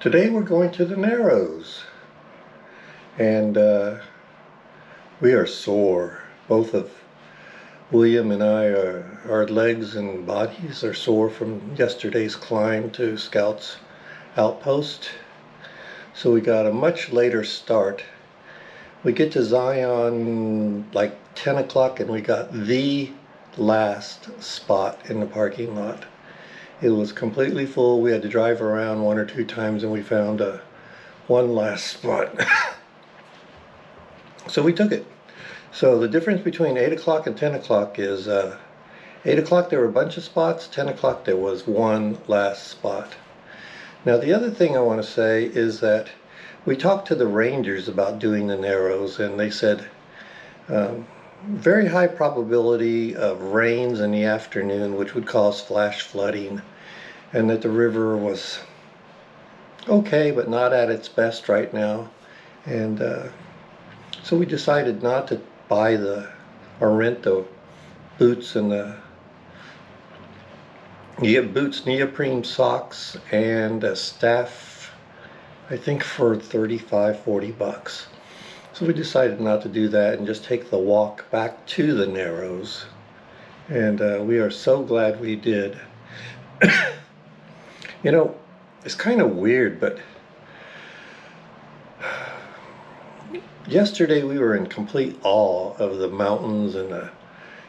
Today we're going to the Narrows, and we are sore. Both of William and I, our legs and bodies are sore from yesterday's climb to Scout's outpost. So we got a much later start. We get to Zion like 10 o'clock and we got the last spot in the parking lot. It was completely full. We had to drive around one or two times and we found one last spot. So we took it. So the difference between 8 o'clock and 10 o'clock is 8 o'clock there were a bunch of spots, 10 o'clock there was one last spot. Now the other thing I want to say is that we talked to the rangers about doing the Narrows, and they said very high probability of rains in the afternoon, which would cause flash flooding, and that the river was okay but not at its best right now. And so we decided not to buy or rent the boots and you get boots, neoprene socks, and a staff, I think for $35-40. So we decided not to do that and just take the walk back to the Narrows, and we are so glad we did. You know, it's kind of weird, but yesterday we were in complete awe of the mountains and the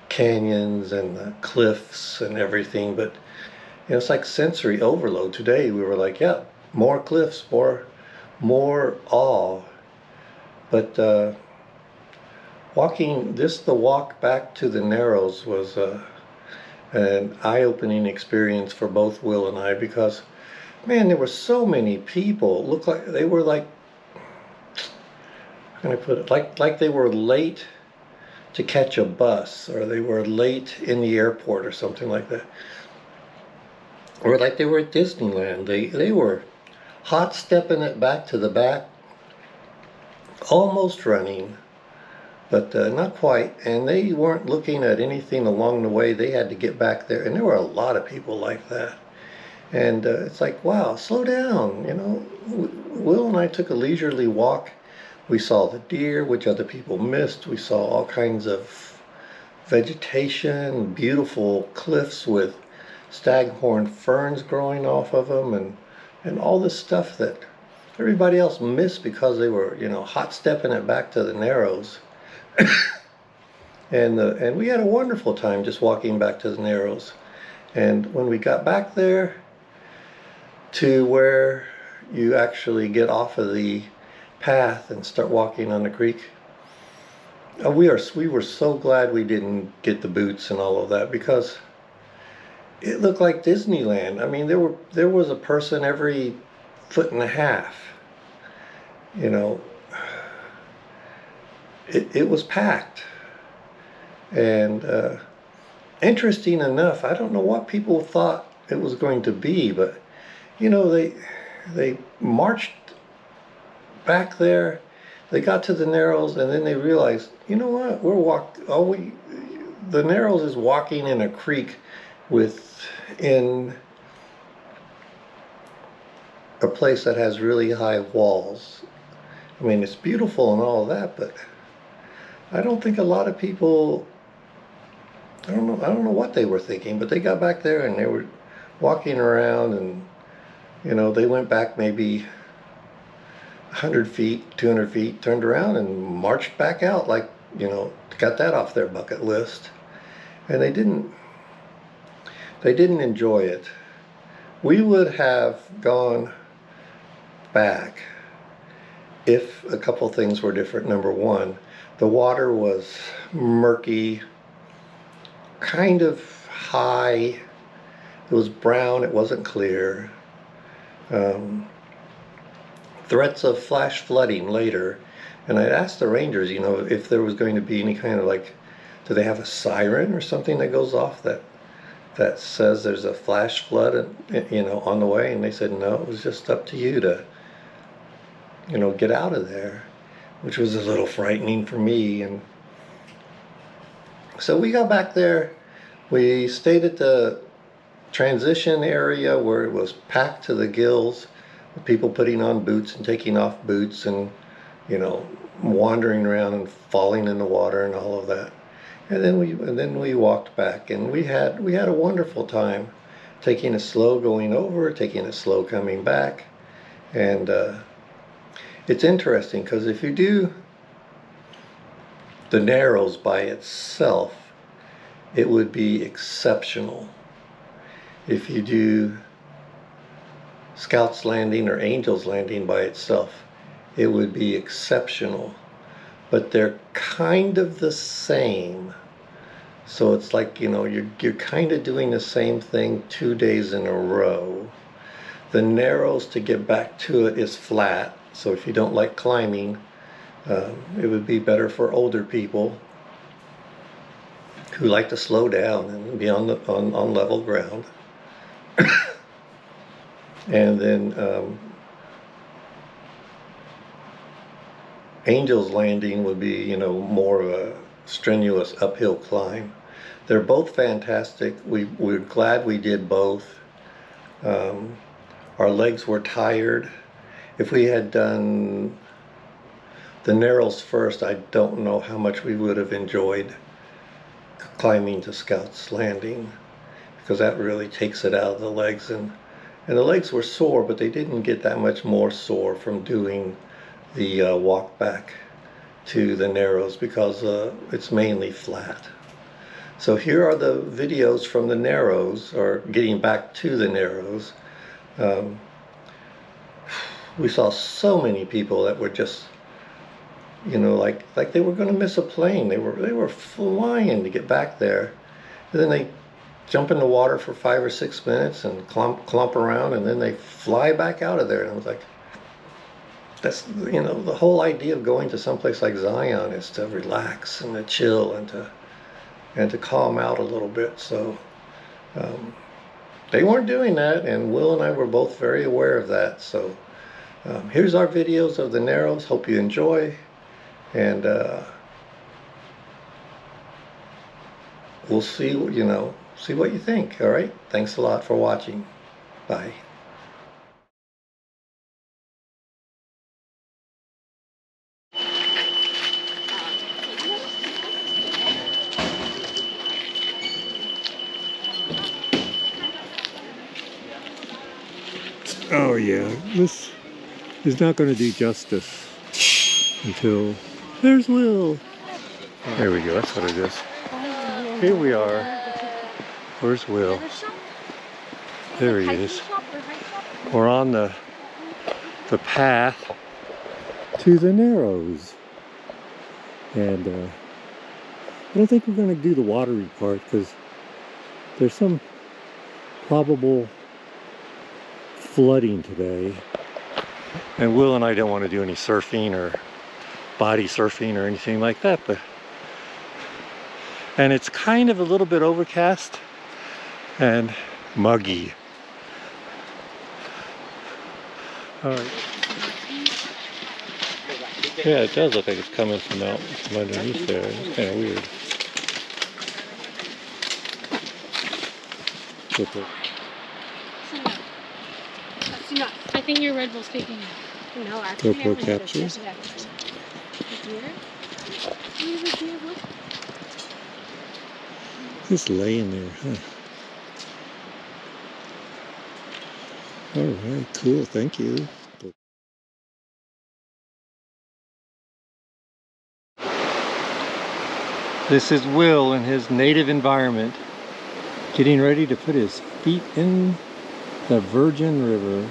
canyons and the cliffs and everything, but you know, it's like sensory overload. Today we were like, yeah, more cliffs, more awe. But the walk back to the Narrows was an eye-opening experience for both Will and I, because man, there were so many people. It looked like they were like, how can I put it, like they were late to catch a bus, or they were late in the airport or something like that, or like they were at Disneyland. They were hot stepping it back to the back, almost running, but not quite, and they weren't looking at anything along the way. They had to get back there, and there were a lot of people like that. And it's like, wow, slow down, you know. Will and I took a leisurely walk. We saw the deer, which other people missed. We saw all kinds of vegetation, beautiful cliffs with staghorn ferns growing off of them, and all this stuff that everybody else missed because they were, you know, hot stepping it back to the Narrows. And we had a wonderful time just walking back to the Narrows. And when we got back there to where you actually get off of the path and start walking on the creek, we were so glad we didn't get the boots and all of that, because it looked like Disneyland. I mean, there was a person every foot and a half. You know, it was packed. And interesting enough, I don't know what people thought it was going to be, but you know, they marched back there. They got to the Narrows, and then they realized, you know what, the Narrows is walking in a creek within a place that has really high walls. I mean, it's beautiful and all of that, but I don't think a lot of people, I don't know what they were thinking, but they got back there and they were walking around, and you know, they went back maybe 100 feet, 200 feet, turned around and marched back out, like, you know, got that off their bucket list. And they didn't enjoy it. We would have gone back if a couple things were different. Number one, the water was murky, kind of high. It was brown, it wasn't clear. Threats of flash flooding later. And I asked the rangers, you know, if there was going to be any kind of, like, do they have a siren or something that goes off that says there's a flash flood, you know, on the way? And they said no, it was just up to you to, you know, get out of there, which was a little frightening for me. And so we got back there. We stayed at the transition area where it was packed to the gills People putting on boots and taking off boots and, you know, wandering around and falling in the water and all of that. And then we walked back, and we had a wonderful time, taking it slow going over, taking it slow coming back. And it's interesting because if you do the Narrows by itself, it would be exceptional. If you do Scouts Landing or Angels Landing by itself, it would be exceptional. But they're kind of the same. So it's like, you know, you're kind of doing the same thing 2 days in a row. The Narrows, to get back to it, is flat. So if you don't like climbing, it would be better for older people who like to slow down and be on level ground. And then Angel's Landing would be, you know, more of a strenuous uphill climb. They're both fantastic. We're glad we did both. Our legs were tired. If we had done the Narrows first, I don't know how much we would have enjoyed climbing to Scouts Landing, because that really takes it out of the legs. And the legs were sore, but they didn't get that much more sore from doing the walk back to the Narrows, because it's mainly flat. So here are the videos from the Narrows, or getting back to the Narrows. We saw so many people that were just, you know, like they were going to miss a plane. They were flying to get back there, and then they jump in the water for 5 or 6 minutes and clump around, and then they fly back out of there. And I was like, that's, you know, the whole idea of going to someplace like Zion is to relax and to chill and to calm out a little bit. So they weren't doing that, and Will and I were both very aware of that. So here's our videos of the Narrows. Hope you enjoy, and we'll see, you know, see what you think. All right, thanks a lot for watching. Bye. Oh yeah, this is not going to do justice until there's Will. There we go, that's what it is. Here we are. Where's Will? There he is. We're on the path to the Narrows. And I don't think we're going to do the watery part, because there's some probable flooding today, and Will and I don't want to do any surfing or body surfing or anything like that. And it's kind of a little bit overcast and muggy. All right. Yeah, it does look like it's coming from underneath there. It's kind of weird. I think you're Red Bull speaking. No, actually, GoPro capture. Just laying there, huh? All right, cool. Thank you. This is Will in his native environment, getting ready to put his feet in the Virgin River.